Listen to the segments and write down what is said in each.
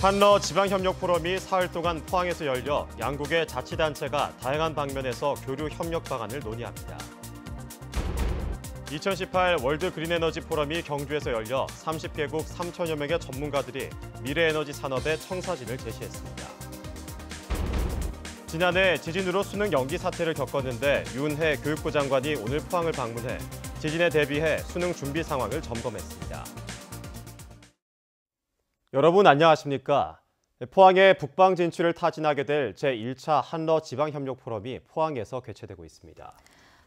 한러 지방협력 포럼이 사흘 동안 포항에서 열려 양국의 자치단체가 다양한 방면에서 교류 협력 방안을 논의합니다. 2018 월드 그린에너지 포럼이 경주에서 열려 30개국 3천여 명의 전문가들이 미래에너지 산업의 청사진을 제시했습니다. 지난해 지진으로 수능 연기 사태를 겪었는데 윤해 교육부 장관이 오늘 포항을 방문해 지진에 대비해 수능 준비 상황을 점검했습니다. 여러분 안녕하십니까? 포항의 북방 진출을 타진하게 될 제1차 한러 지방협력 포럼이 포항에서 개최되고 있습니다.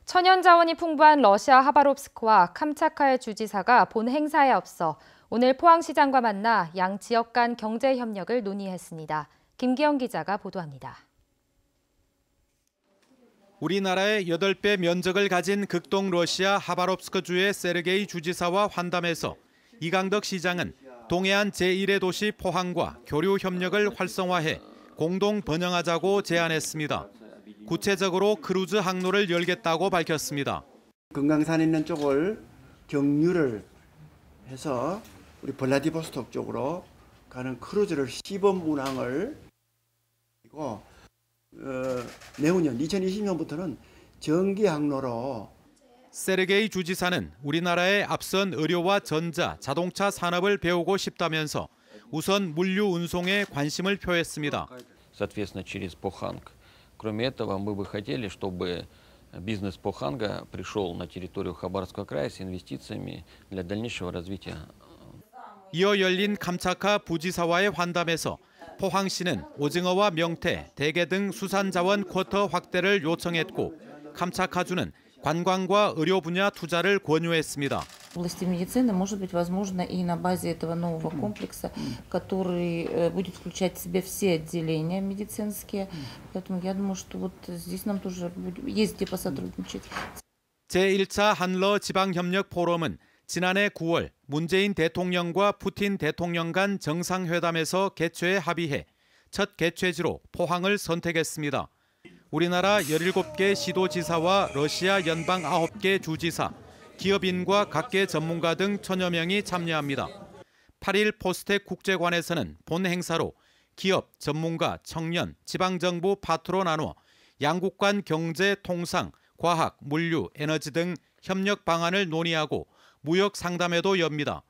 천연 자원이 풍부한 러시아 하바롭스크와 캄차카의 주지사가 본 행사에 앞서 오늘 포항시장과 만나 양 지역 간 경제 협력을 논의했습니다. 김기영 기자가 보도합니다. 우리나라의 8배 면적을 가진 극동 러시아 하바롭스크주의 세르게이 주지사와 환담에서 이강덕 시장은 동해안 제1의 도시 포항과 교류 협력을 활성화해 공동 번영하자고 제안했습니다. 구체적으로 크루즈 항로를 열겠다고 밝혔습니다. 금강산에 있는 쪽을 경유를 해서 우리 블라디보스톡 쪽으로 가는 크루즈를 시범 운항을 그리고 내후년 2020년부터는 전기 항로로. 세르게이 주지사는 우리나라의 앞선 의료와 전자, 자동차 산업을 배우고 싶다면서 우선 물류 운송에 관심을 표했습니다. Соответственно, через Поханг. Кроме этого, мы бы хотели, чтобы бизнес Поханга пришел на территорию Хабаровского края с инвестициями для дальнейшего развития. 이어 열린 캄차카 부지사와의 환담에서 포항시는 오징어와 명태, 대게 등 수산자원 쿼터 확대를 요청했고 캄차카주는 관광과 의료 분야 투자를 권유했습니다. В области медицины может быть возможно и на базе этого нового комплекса, который будет включать в себя все отделения медицинские. Поэтому я думаю, что вот здесь нам тоже есть где посотрудничать. 제1차 한러 지방협력 포럼은 지난해 9월 문재인 대통령과 푸틴 대통령 간 정상회담에서 개최에 합의해 첫 개최지로 포항을 선택했습니다. 우리나라 17개 시도지사와 러시아 연방 9개 주지사, 기업인과 각계 전문가 등 천여 명이 참여합니다. 8일 포스텍 국제관에서는 본 행사로 기업, 전문가, 청년, 지방정부 파트로 나누어 양국 간 경제, 통상, 과학, 물류, 에너지 등 협력 방안을 논의하고 무역 상담회도 엽니다.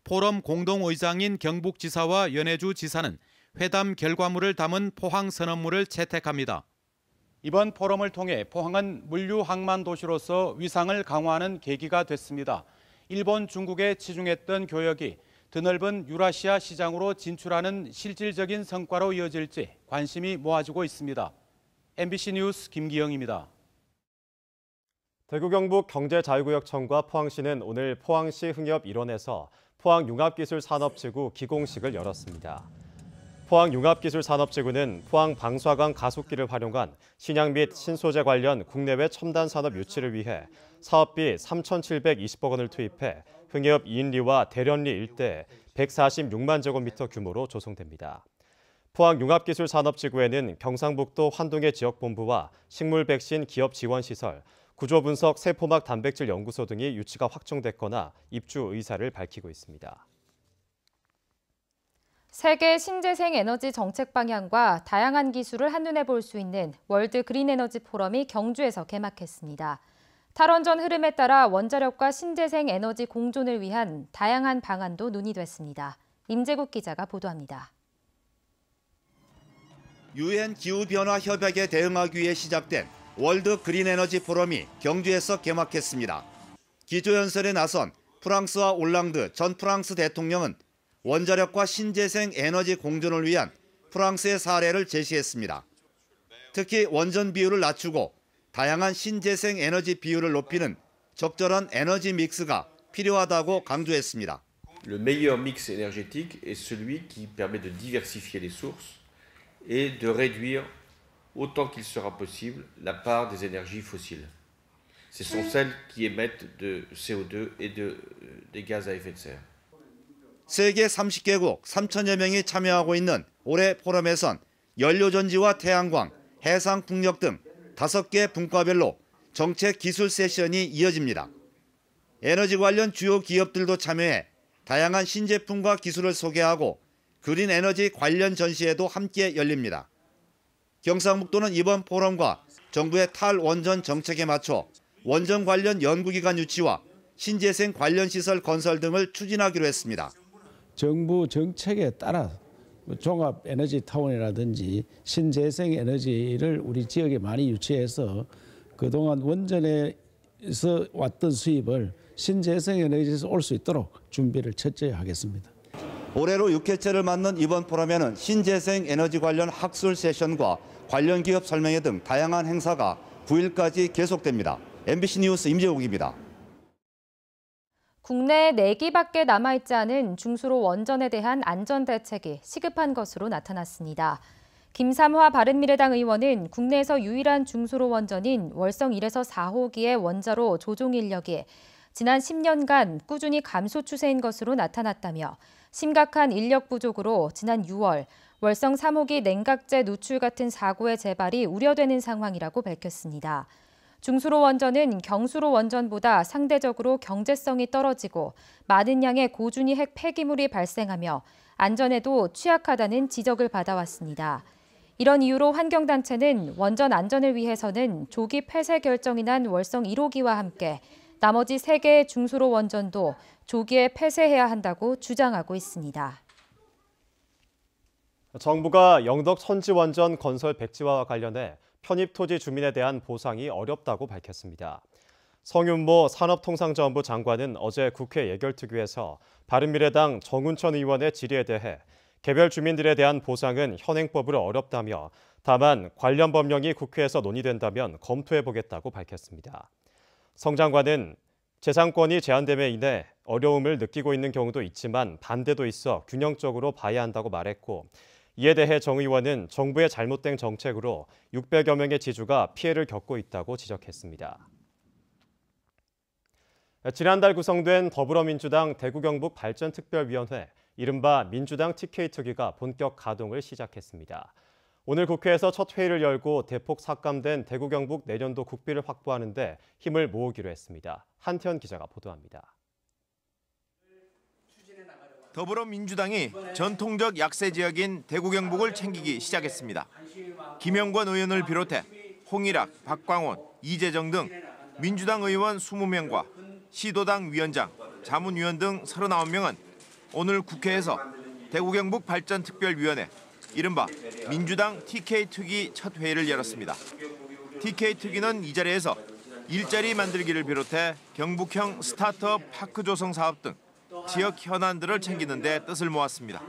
포럼 공동의장인 경북지사와 연해주 지사는 회담 결과물을 담은 포항 선언문을 채택합니다. 이번 포럼을 통해 포항은 물류 항만 도시로서 위상을 강화하는 계기가 됐습니다. 일본, 중국에 치중했던 교역이 드넓은 유라시아 시장으로 진출하는 실질적인 성과로 이어질지 관심이 모아지고 있습니다. MBC 뉴스 김기영입니다. 대구 경북 경제자유구역청과 포항시는 오늘 포항시 흥협 일원에서 포항융합기술산업지구 기공식을 열었습니다. 포항융합기술산업지구는 포항 방사강 가속기를 활용한 신약 및 신소재 관련 국내외 첨단 산업 유치를 위해 사업비 3,720억 원을 투입해 흥협 이인리와 대련리 일대에 146만 제곱미터 규모로 조성됩니다. 포항융합기술산업지구에는 경상북도 환동의 지역본부와 식물 백신 기업 지원시설, 구조분석 세포막 단백질 연구소 등이 유치가 확정됐거나 입주 의사를 밝히고 있습니다. 세계 신재생 에너지 정책 방향과 다양한 기술을 한눈에 볼 수 있는 월드 그린에너지 포럼이 경주에서 개막했습니다. 탈원전 흐름에 따라 원자력과 신재생 에너지 공존을 위한 다양한 방안도 논의됐습니다. 임재국 기자가 보도합니다. 유엔 기후변화 협약에 대응하기 위해 시작된 월드 그린에너지 포럼이 경주에서 개막했습니다. 기조연설에 나선 프랑스와 올랑드 전 프랑스 대통령은 원자력과 신재생 에너지 공존을 위한 프랑스의 사례를 제시했습니다. 특히 원전 비율을 낮추고 다양한 신재생 에너지 비율을 높이는 적절한 에너지 믹스가 필요하다고 강조했습니다. Le meilleur mix énergétique est celui qui permet de diversifier les sources et de réduire autant qu'il sera possible la part des énergies fossiles. Ce sont celles qui émettent de CO2 et des gaz à effet de serre. 세계 30개국 3천여 명이 참여하고 있는 올해 포럼에선 연료전지와 태양광, 해상풍력 등 5개 분과별로 정책 기술 세션이 이어집니다. 에너지 관련 주요 기업들도 참여해 다양한 신제품과 기술을 소개하고 그린 에너지 관련 전시회도 함께 열립니다. 경상북도는 이번 포럼과 정부의 탈원전 정책에 맞춰 원전 관련 연구기관 유치와 신재생 관련 시설 건설 등을 추진하기로 했습니다. 정부 정책에 따라 종합 에너지 타운이라든지 신재생 에너지를 우리 지역에 많이 유치해서 그동안 원전에서 왔던 수입을 신재생 에너지에서 올 수 있도록 준비를 철저히 하겠습니다. 올해로 6회째를 맞는 이번 포럼에는 신재생 에너지 관련 학술 세션과 관련 기업 설명회 등 다양한 행사가 9일까지 계속됩니다. MBC 뉴스 임재욱입니다. 국내에 4기밖에 남아있지 않은 중수로 원전에 대한 안전대책이 시급한 것으로 나타났습니다. 김삼화 바른미래당 의원은 국내에서 유일한 중수로 원전인 월성 1에서 4호기의 원자로 조종 인력이 지난 10년간 꾸준히 감소 추세인 것으로 나타났다며 심각한 인력 부족으로 지난 6월 월성 3호기 냉각제 누출 같은 사고의 재발이 우려되는 상황이라고 밝혔습니다. 중수로 원전은 경수로 원전보다 상대적으로 경제성이 떨어지고 많은 양의 고준위 핵 폐기물이 발생하며 안전에도 취약하다는 지적을 받아왔습니다. 이런 이유로 환경단체는 원전 안전을 위해서는 조기 폐쇄 결정이 난 월성 1호기와 함께 나머지 3개의 중수로 원전도 조기에 폐쇄해야 한다고 주장하고 있습니다. 정부가 영덕 선지원전 건설 백지화와 관련해 편입 토지 주민에 대한 보상이 어렵다고 밝혔습니다. 성윤모 산업통상자원부 장관은 어제 국회 예결특위에서 바른미래당 정운천 의원의 질의에 대해 개별 주민들에 대한 보상은 현행법으로 어렵다며 다만 관련 법령이 국회에서 논의된다면 검토해보겠다고 밝혔습니다. 성 장관은 재산권이 제한됨에 인해 어려움을 느끼고 있는 경우도 있지만 반대도 있어 균형적으로 봐야 한다고 말했고 이에 대해 정 의원은 정부의 잘못된 정책으로 600여 명의 지주가 피해를 겪고 있다고 지적했습니다. 지난달 구성된 더불어민주당 대구 경북 발전특별위원회, 이른바 민주당 TK특위가 본격 가동을 시작했습니다. 오늘 국회에서 첫 회의를 열고 대폭 삭감된 대구 경북 내년도 국비를 확보하는 데 힘을 모으기로 했습니다. 한태현 기자가 보도합니다. 더불어민주당이 전통적 약세 지역인 대구 경북을 챙기기 시작했습니다. 김영권 의원을 비롯해 홍일학, 박광원, 이재정 등 민주당 의원 20명과 시도당 위원장, 자문위원 등 39명은 오늘 국회에서 대구 경북 발전특별위원회, 이른바 민주당 TK특위 첫 회의를 열었습니다. TK특위는 이 자리에서 일자리 만들기를 비롯해 경북형 스타트업 파크 조성 사업 등 지역 현안들을 챙기는 데 뜻을 모았습니다.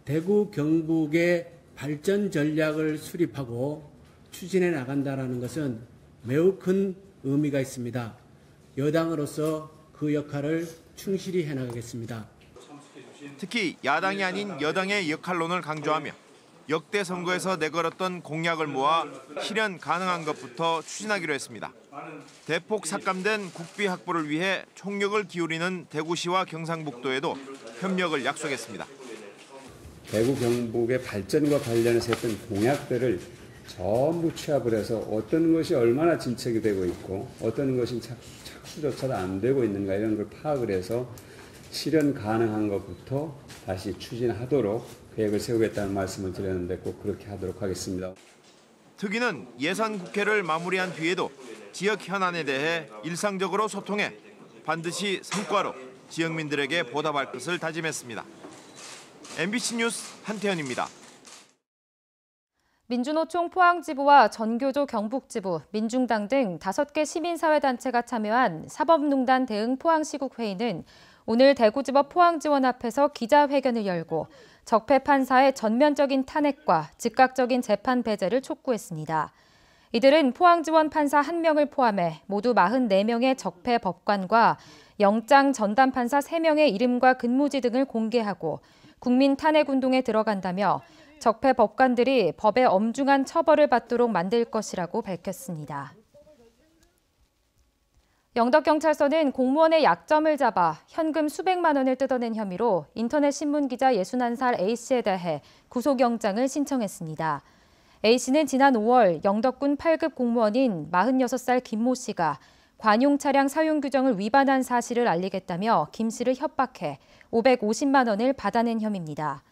대구 경북의 발전 전략을 수립하고 추진해 나간다는 것은 매우 큰 의미가 있습니다. 여당으로서 그 역할을 충실히 해나가겠습니다. 특히 야당이 아닌 여당의 역할론을 강조하며 역대 선거에서 내걸었던 공약을 모아 실현 가능한 것부터 추진하기로 했습니다. 대폭 삭감된 국비 확보를 위해 총력을 기울이는 대구시와 경상북도에도 협력을 약속했습니다. 대구 경북의 발전과 관련해서 했던 공약들을 전부 취합을 해서 어떤 것이 얼마나 진척이 되고 있고 어떤 것이 착수조차도 안 되고 있는가 이런 걸 파악을 해서 실현 가능한 것부터 다시 추진하도록 계획을 세우겠다는 말씀을 드렸는데 꼭 그렇게 하도록 하겠습니다. 특위는 예산 국회를 마무리한 뒤에도 지역 현안에 대해 일상적으로 소통해 반드시 성과로 지역민들에게 보답할 것을 다짐했습니다. MBC 뉴스 한태현입니다. 민주노총 포항지부와 전교조 경북지부, 민중당 등 5개 시민사회단체가 참여한 사법농단 대응 포항시국회의는 오늘 대구지법 포항지원 앞에서 기자회견을 열고 적폐 판사의 전면적인 탄핵과 즉각적인 재판 배제를 촉구했습니다. 이들은 포항지원 판사 1명을 포함해 모두 44명의 적폐 법관과 영장 전담 판사 3명의 이름과 근무지 등을 공개하고 국민 탄핵 운동에 들어간다며 적폐 법관들이 법의 엄중한 처벌을 받도록 만들 것이라고 밝혔습니다. 영덕경찰서는 공무원의 약점을 잡아 현금 수백만 원을 뜯어낸 혐의로 인터넷 신문 기자 61살 A씨에 대해 구속영장을 신청했습니다. A씨는 지난 5월 영덕군 8급 공무원인 46살 김모 씨가 관용 차량 사용 규정을 위반한 사실을 알리겠다며 김 씨를 협박해 550만 원을 받아낸 혐의입니다.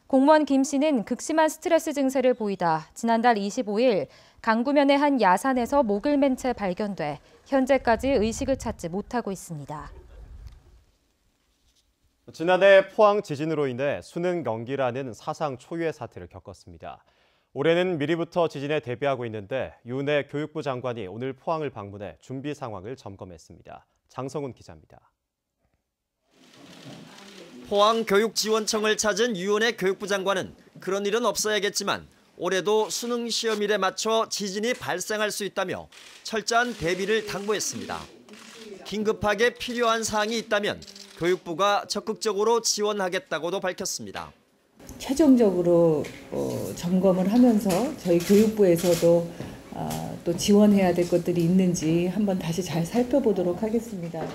공무원 김 씨는 극심한 스트레스 증세를 보이다 지난달 25일 강구면의 한 야산에서 목을 맨 채 발견돼 현재까지 의식을 찾지 못하고 있습니다. 지난해 포항 지진으로 인해 수능 연기라는 사상 초유의 사태를 겪었습니다. 올해는 미리부터 지진에 대비하고 있는데 윤해 교육부 장관이 오늘 포항을 방문해 준비 상황을 점검했습니다. 장성훈 기자입니다. 포항교육지원청을 찾은 유은혜 교육부 장관은 그런 일은 없어야겠지만 올해도 수능 시험일에 맞춰 지진이 발생할 수 있다며 철저한 대비를 당부했습니다. 긴급하게 필요한 사항이 있다면 교육부가 적극적으로 지원하겠다고도 밝혔습니다. 최종적으로 점검을 하면서 저희 교육부에서도 또 지원해야 될 것들이 있는지 한번 다시 잘 살펴보도록 하겠습니다.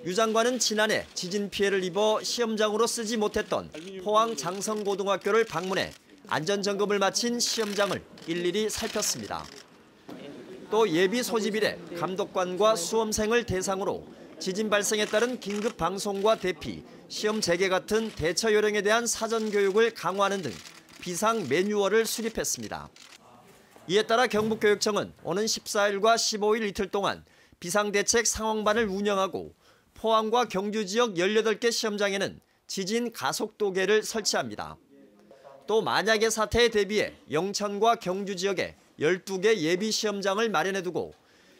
유 장관은 지난해 지진 피해를 입어 시험장으로 쓰지 못했던 포항 장성고등학교를 방문해 안전점검을 마친 시험장을 일일이 살폈습니다. 또 예비 소집일에 감독관과 수험생을 대상으로 지진 발생에 따른 긴급 방송과 대피, 시험 재개 같은 대처 요령에 대한 사전 교육을 강화하는 등 비상 매뉴얼을 수립했습니다. 이에 따라 경북교육청은 오는 14일과 15일 이틀 동안 비상대책 상황반을 운영하고 포항과 경주 지역 18개 시험장에는 지진 가속도계를 설치합니다. 또 만약의 사태에 대비해 영천과 경주 지역에 12개 예비 시험장을 마련해두고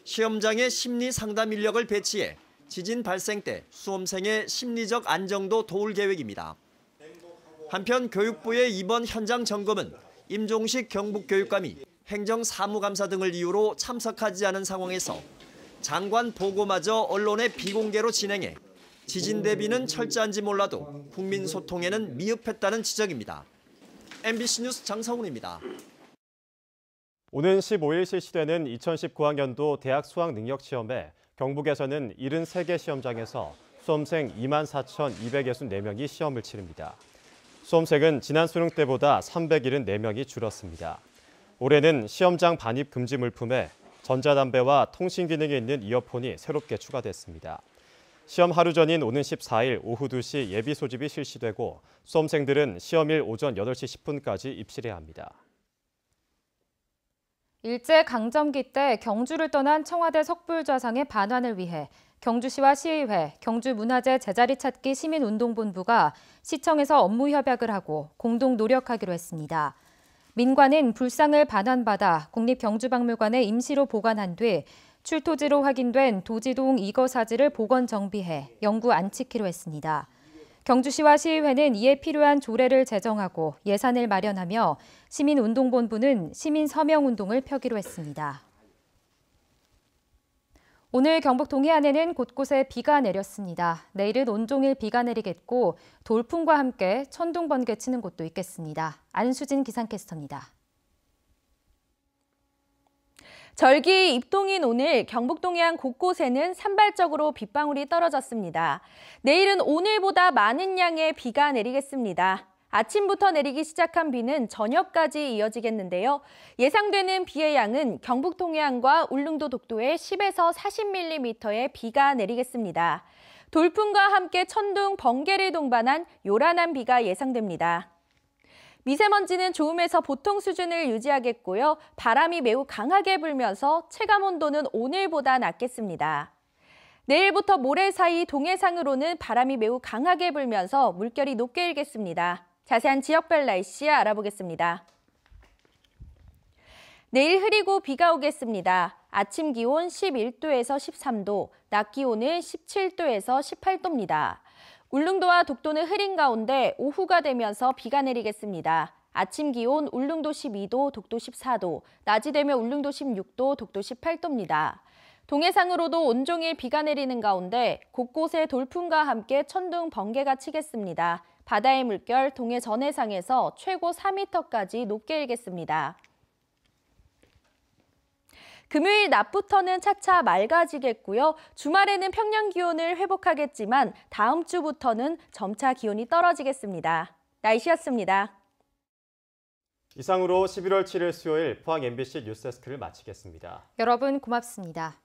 시험장에 심리 상담 인력을 배치해 지진 발생 때 수험생의 심리적 안정도 도울 계획입니다. 한편 교육부의 이번 현장 점검은 임종식 경북교육감이 행정사무감사 등을 이유로 참석하지 않은 상황에서 장관 보고마저 언론에 비공개로 진행해 지진 대비는 철저한지 몰라도 국민 소통에는 미흡했다는 지적입니다. MBC 뉴스 장성훈입니다. 오는 15일 실시되는 2019학년도 대학 수학능력시험에 경북에서는 73개 시험장에서 수험생 24,264명이 시험을 치릅니다. 수험생은 지난 수능 때보다 374명이 줄었습니다. 올해는 시험장 반입 금지 물품에 전자담배와 통신 기능이 있는 이어폰이 새롭게 추가됐습니다. 시험 하루 전인 오는 14일 오후 2시 예비 소집이 실시되고 수험생들은 시험일 오전 8시 10분까지 입실해야 합니다. 일제강점기 때 경주를 떠난 청와대 석불좌상의 반환을 위해 경주시와 시의회, 경주문화재 제자리 찾기 시민운동본부가 시청에서 업무 협약을 하고 공동 노력하기로 했습니다. 민관은 불상을 반환받아 국립경주박물관에 임시로 보관한 뒤 출토지로 확인된 도지동 이거사지를 복원 정비해 영구 안치키로 했습니다. 경주시와 시의회는 이에 필요한 조례를 제정하고 예산을 마련하며 시민운동본부는 시민서명운동을 펴기로 했습니다. 오늘 경북 동해안에는 곳곳에 비가 내렸습니다. 내일은 온종일 비가 내리겠고 돌풍과 함께 천둥 번개 치는 곳도 있겠습니다. 안수진 기상캐스터입니다. 절기 입동인 오늘 경북 동해안 곳곳에는 산발적으로 빗방울이 떨어졌습니다. 내일은 오늘보다 많은 양의 비가 내리겠습니다. 아침부터 내리기 시작한 비는 저녁까지 이어지겠는데요. 예상되는 비의 양은 경북 동해안과 울릉도 독도에 10에서 40mm의 비가 내리겠습니다. 돌풍과 함께 천둥, 번개를 동반한 요란한 비가 예상됩니다. 미세먼지는 좋음에서 보통 수준을 유지하겠고요. 바람이 매우 강하게 불면서 체감온도는 오늘보다 낮겠습니다. 내일부터 모레 사이 동해상으로는 바람이 매우 강하게 불면서 물결이 높게 일겠습니다. 자세한 지역별 날씨 알아보겠습니다. 내일 흐리고 비가 오겠습니다. 아침 기온 11도에서 13도, 낮 기온은 17도에서 18도입니다. 울릉도와 독도는 흐린 가운데 오후가 되면서 비가 내리겠습니다. 아침 기온 울릉도 12도, 독도 14도, 낮이 되면 울릉도 16도, 독도 18도입니다. 동해상으로도 온종일 비가 내리는 가운데 곳곳에 돌풍과 함께 천둥, 번개가 치겠습니다. 바다의 물결 동해 전해상에서 최고 4m까지 높게 일겠습니다. 금요일 낮부터는 차차 맑아지겠고요. 주말에는 평년 기온을 회복하겠지만 다음 주부터는 점차 기온이 떨어지겠습니다. 날씨였습니다. 이상으로 11월 7일 수요일 포항 MBC 뉴스데스크를 마치겠습니다. 여러분 고맙습니다.